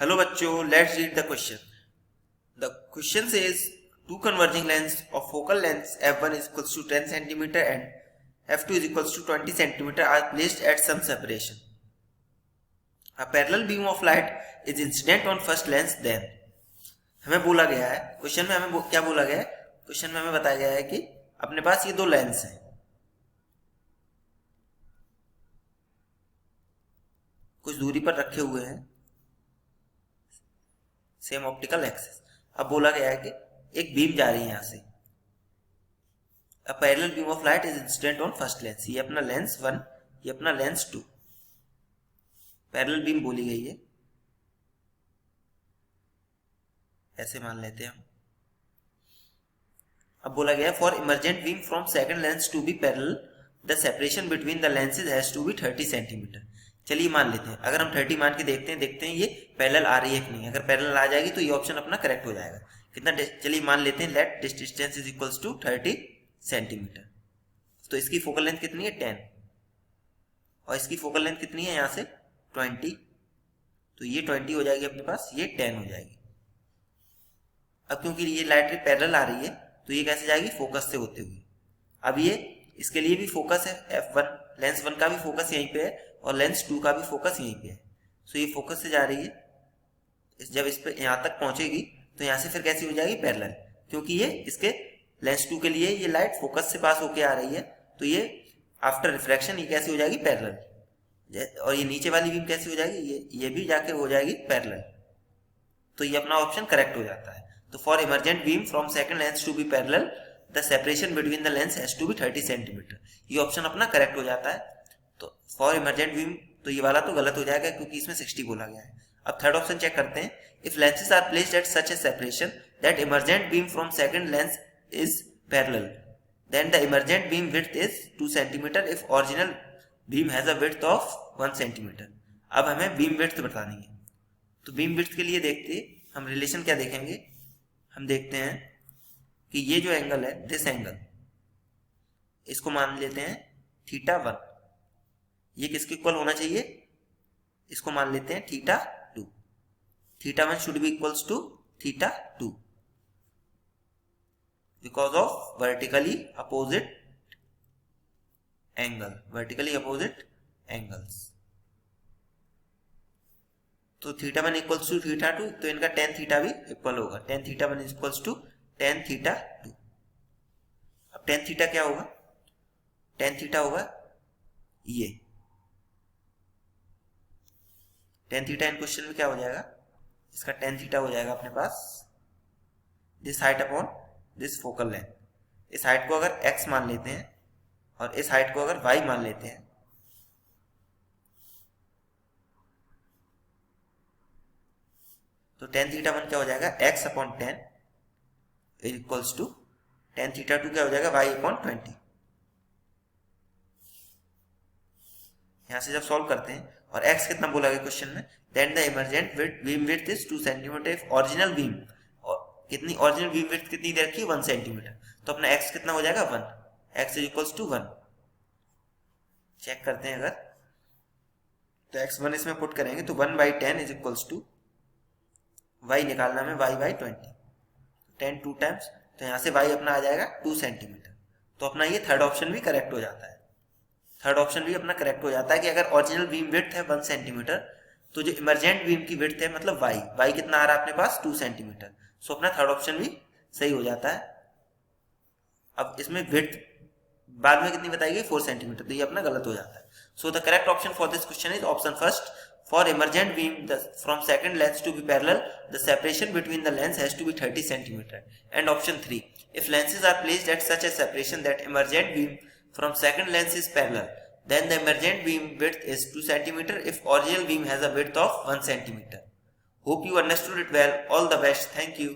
Hello बच्चों, let's read the question. The question says two converging lengths of focal lengths f1 is equals to 10 cm and f2 is equals to 20 cm are placed at some separation. A parallel beam of light is incident on first lens then. हमें बोला गया है question में, हमें क्या बोला गया है, क्वेश्चन में हमें बताया गया है कि अपने पास ये दो लेंस हैं, कुछ दूरी पर रखे हुए हैं, सेम ऑप्टिकल एक्सिस. अब बोला गया है कि एक बीम जा रही है यहां से. A parallel beam of light is incident on first lens. ये अपना लेंस 1, ये अपना लेंस 2. पैरेलल बीम बोली गई है, ऐसे मान लेते हैं हम. अब बोला गया for emergent beam from second lens to be parallel the separation between the lenses has to be 30 centimetre. चलिए मान लेते हैं, अगर हम 30 मान के देखते हैं ये पैरेलल आ रही है कि नहीं. अगर पैरेलल आ जाएगी तो ये ऑप्शन अपना करेक्ट हो जाएगा. कितना, चलिए मान लेते हैं let this distance is equals to 30 centimetre. तो इसकी फोकल लेंथ कितनी है 10 और इसकी फोकल लेंथ कितनी है यहाँ से 20. तो ये 20 हो जाएगी अपने पास, ये 10 हो जाएगी. अब क्योंकि ये लाइट पैरेलल आ रही है तो ये कैसे जाएगी, फोकस से होते हुए. अब ये इसके लिए भी फोकस है f1, लेंस 1 का भी फोकस यहीं पे है और लेंस 2 का भी फोकस यहीं पे है. सो ये फोकस से जा रही है, जब इस पे यहाँ तक पहुंचेगी तो यहाँ से फिर कैसी हो जाएगी पैरेलल, क्योंकि ये इसके लेंस 2 के लिए ये लाइट फोकस से पास होके आ रही है. तो ये आफ्टर रिफ्रैक्शन ये कैसी हो जाएगी पैरेलल. और ये नीचे वाली बीम कैसी हो जाएगी, ये भी जाके हो जाएगी पैरेलल. तो ये अपना ऑप्शन करेक्ट हो जाता है. तो for emergent beam from second lens to be parallel the separation between the lens has to be 30 centimetre. ये ऑप्शन अपना करेक्ट हो जाता है. तो फॉर इमर्जेंट बीम, तो ये वाला तो गलत हो जाएगा क्योंकि इसमें 60 बोला गया है. अब थर्ड ऑप्शन चेक करते हैं. If lenses are placed at such a separation that emergent beam from second lens is parallel then the emergent beam width is 2 centimetre if original beam has a width of 1 centimetre. अब हमें beam width बतानी है. तो beam width के लिए देखते हम relation क्या देखेंगे. हम देखते हैं कि ये जो एंगल है, दिस एंगल, इसको मान लेते हैं θ1. ये किसके इक्वल होना चाहिए, इसको मान लेते हैं θ2. θ1 should be equals to θ2 because of vertically opposite angles. तो θ1 इक्वल्स टू θ2, तो इनका tan θ भी इक्वल होगा. tan θ1 is equals to tan θ2. अब tan θ क्या होगा, tan θ होगा ये. tan θ इन क्वेश्चन में क्या हो जाएगा, इसका tan θ हो जाएगा अपने पास this height upon this focal length. इस हाइट को अगर x मान लेते हैं और इस हाइट को अगर y मान लेते हैं तो tan θ1 क्या हो जाएगा, x upon 10 equals to tan θ2 क्या हो जाएगा, y अपॉन 20. यहां से जब सॉल्व करते हैं और x कितना बोला गया क्वेश्चन में, then the emergent beam width is 2 centimetre if original beam, और कितनी ओरिजिनल बीम विड्थ कितनी दे रखी है 1 सेंटीमीटर. तो अपना x कितना हो जाएगा 1, x is equals to 1. Check करते हैं अगर, तो x1 इसमें पुट करेंगे तो 1/10 इज इक्वल्स टू y निकालना में y/20, 10 2 टाइम्स, तो यहाँ से y अपना आ जाएगा 2 सेंटीमीटर. तो अपना ये थर्ड ऑप्शन भी करेक्ट हो जाता है. थर्ड ऑप्शन भी अपना करेक्ट हो जाता है कि अगर ओरिजिनल बीम विड्थ है 1 सेंटीमीटर तो जो इमर्जेंट बीम की विड्थ है मतलब y कितना आ रहा है अपने पास 2 सेंटीमीटर. सो अपना थर्ड ऑप्शन भी सही हो जाता है. अब इसमें विड्थ बाद में कितनी बताई गई 4 सेंटीमीटर, तो ये अपना गलत हो जाता है. So the correct option for this question is option first. For emergent beam from second lens to be parallel, the separation between the lens has to be 30 centimeter. And option 3, if lenses are placed at such a separation that emergent beam from second lens is parallel, then the emergent beam width is 2 centimeter if original beam has a width of 1 centimeter. Hope you understood it well. All the best. Thank you.